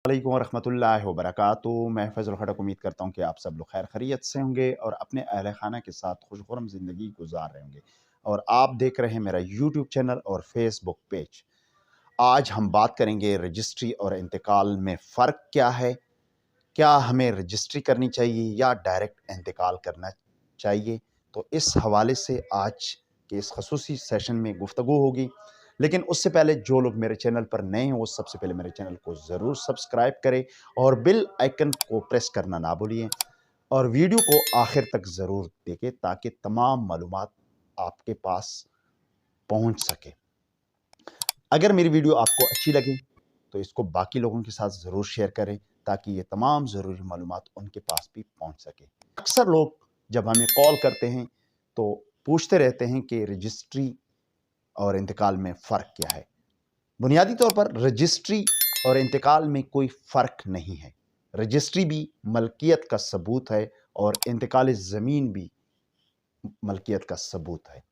वालेकुम रहमतुल्लाहि व बरकातुहू। मैं फैज़ल खटक उम्मीद करता हूँ कि आप सब लोग खैर खैरियत से होंगे और अपने अहल खाना के साथ खुशखुरम ज़िंदगी गुजार रहे होंगे। और आप देख रहे हैं मेरा यूट्यूब चैनल और फेसबुक पेज। आज हम बात करेंगे रजिस्ट्री और इंतकाल में फ़र्क क्या है, क्या हमें रजिस्ट्री करनी चाहिए या डायरेक्ट इंतकाल करना चाहिए। तो इस हवाले से आज के इस खसूसी सेशन में गुफ्तगू होगी। लेकिन उससे पहले जो लोग मेरे चैनल पर नए हैं वो सबसे पहले मेरे चैनल को ज़रूर सब्सक्राइब करें और बेल आइकन को प्रेस करना ना भूलिए और वीडियो को आखिर तक ज़रूर देखें ताकि तमाम मालूमात आपके पास पहुंच सके। अगर मेरी वीडियो आपको अच्छी लगे तो इसको बाकी लोगों के साथ ज़रूर शेयर करें ताकि ये तमाम ज़रूरी मालूमात उनके पास भी पहुंच सके। अक्सर लोग जब हमें कॉल करते हैं तो पूछते रहते हैं कि रजिस्ट्री और इंतकाल में फ़र्क क्या है। बुनियादी तौर पर रजिस्ट्री और इंतकाल में कोई फ़र्क नहीं है। रजिस्ट्री भी मलकियत का सबूत है और इंतकाल ज़मीन भी मलकियत का सबूत है।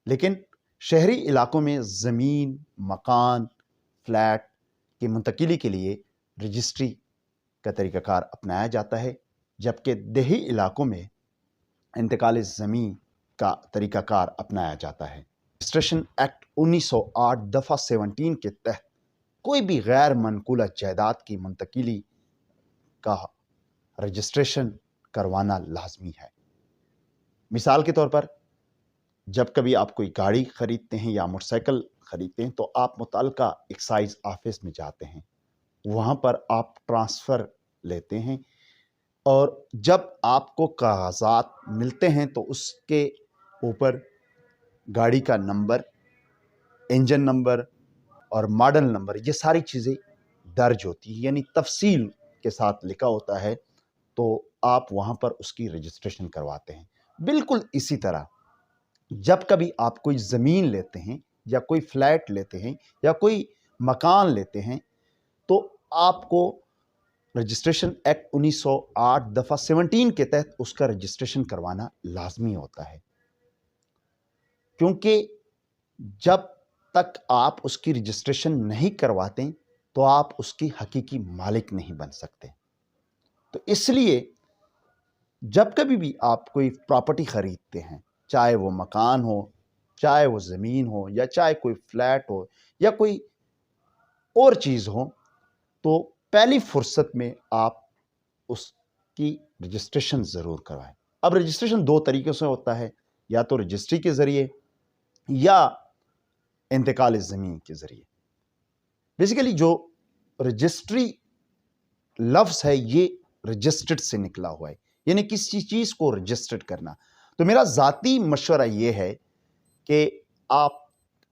लेकिन शहरी इलाकों में ज़मीन, मकान, फ्लैट की मुंतकिली के लिए रजिस्ट्री का तरीक़ाकार अपनाया जाता है, जबकि देही इलाकों में इंतकाल ज़मीन का तरीक़ाकार अपनाया जाता है। रजिस्ट्रेशन एक्ट 1908 दफ़ा 17 के तहत कोई भी गैर मनकूला जायदाद की मुंतकिली का रजिस्ट्रेशन करवाना लाजमी है। मिसाल के तौर पर जब कभी आप कोई गाड़ी ख़रीदते हैं या मोटरसाइकिल ख़रीदते हैं तो आप मुतल्लिका एक्साइज़ ऑफिस में जाते हैं, वहाँ पर आप ट्रांसफ़र लेते हैं और जब आपको कागज़ात मिलते हैं तो उसके ऊपर गाड़ी का नंबर, इंजन नंबर और मॉडल नंबर, ये सारी चीज़ें दर्ज होती हैं, यानी तफसील के साथ लिखा होता है। तो आप वहाँ पर उसकी रजिस्ट्रेशन करवाते हैं। बिल्कुल इसी तरह जब कभी आप कोई ज़मीन लेते हैं या कोई फ्लैट लेते हैं या कोई मकान लेते हैं तो आपको रजिस्ट्रेशन एक्ट 1908 दफ़ा 17 के तहत उसका रजिस्ट्रेशन करवाना लाजमी होता है, क्योंकि जब तक आप उसकी रजिस्ट्रेशन नहीं करवाते तो आप उसकी हकीकी मालिक नहीं बन सकते। तो इसलिए जब कभी भी आप कोई प्रॉपर्टी ख़रीदते हैं, चाहे वो मकान हो, चाहे वो ज़मीन हो या चाहे कोई फ्लैट हो या कोई और चीज़ हो, तो पहली फुर्सत में आप उसकी रजिस्ट्रेशन ज़रूर करवाएं। अब रजिस्ट्रेशन दो तरीक़ों से होता है, या तो रजिस्ट्री के ज़रिए या इंतकाल ज़मीन के ज़रिए। बेसिकली जो रजिस्ट्री लफ्ज़ है ये रजिस्टर्ड से निकला हुआ है, यानी किसी चीज़ को रजिस्टर्ड करना। तो मेरा ज़ाती मशवरा ये है कि आप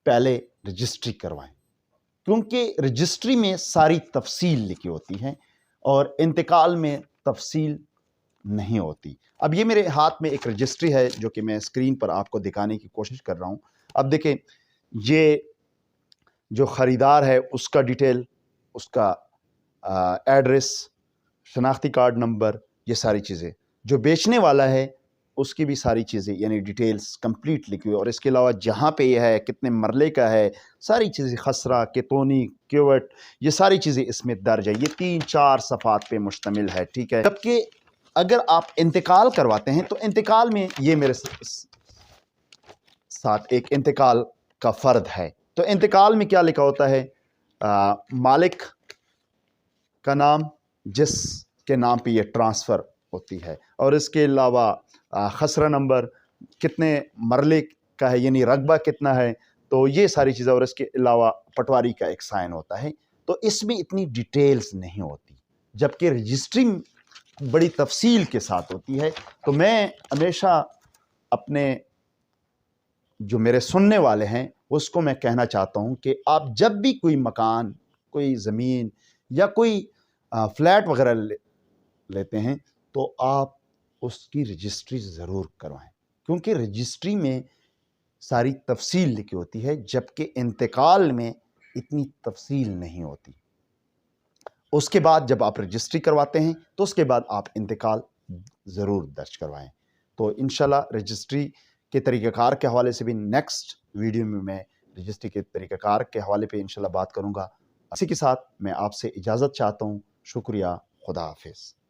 पहले रजिस्ट्री करवाएं, क्योंकि रजिस्ट्री में सारी तफसील लिखी होती है और इंतकाल में तफसील नहीं होती। अब ये मेरे हाथ में एक रजिस्ट्री है जो कि मैं स्क्रीन पर आपको दिखाने की कोशिश कर रहा हूँ। अब देखें, ये जो ख़रीदार है उसका डिटेल, उसका एड्रेस, शनाख्ती कार्ड नंबर, ये सारी चीज़ें। जो बेचने वाला है उसकी भी सारी चीज़ें यानी डिटेल्स कंप्लीट लिखी हुई, और इसके अलावा जहाँ पे ये है, कितने मरले का है, सारी चीज़ें, खसरा, केतोनी, क्यूवट, ये सारी चीज़ें इसमें दर्ज है। ये 3-4 सफ़ात पे मुश्तमिल है, ठीक है। जबकि अगर आप इंतकाल करवाते हैं तो इंतकाल में ये मेरे साथ एक इंतकाल का फ़र्द है। तो इंतकाल में क्या लिखा होता है? मालिक का नाम जिसके नाम पे ये ट्रांसफ़र होती है, और इसके अलावा खसरा नंबर, कितने मरले का है यानी रकबा कितना है, तो ये सारी चीज़ें, और इसके अलावा पटवारी का एक साइन होता है। तो इसमें इतनी डिटेल्स नहीं होती, जबकि रजिस्ट्री बड़ी तफसील के साथ होती है। तो मैं हमेशा अपने जो मेरे सुनने वाले हैं उसको मैं कहना चाहता हूँ कि आप जब भी कोई मकान, कोई ज़मीन या कोई फ्लैट वगैरह लेते हैं तो आप उसकी रजिस्ट्री ज़रूर करवाएं, क्योंकि रजिस्ट्री में सारी तफसील लिखी होती है, जबकि इंतकाल में इतनी तफसील नहीं होती। उसके बाद जब आप रजिस्ट्री करवाते हैं तो उसके बाद आप इंतकाल ज़रूर दर्ज करवाएं। तो इंशाल्लाह रजिस्ट्री के तरीक़ाकार के हवाले से भी नेक्स्ट वीडियो में मैं रजिस्ट्री के तरीक़ाकार के हवाले पे इंशाल्लाह बात करूँगा। اسی کے ساتھ میں آپ سے اجازت چاہتا ہوں. شکریہ. خدا حافظ.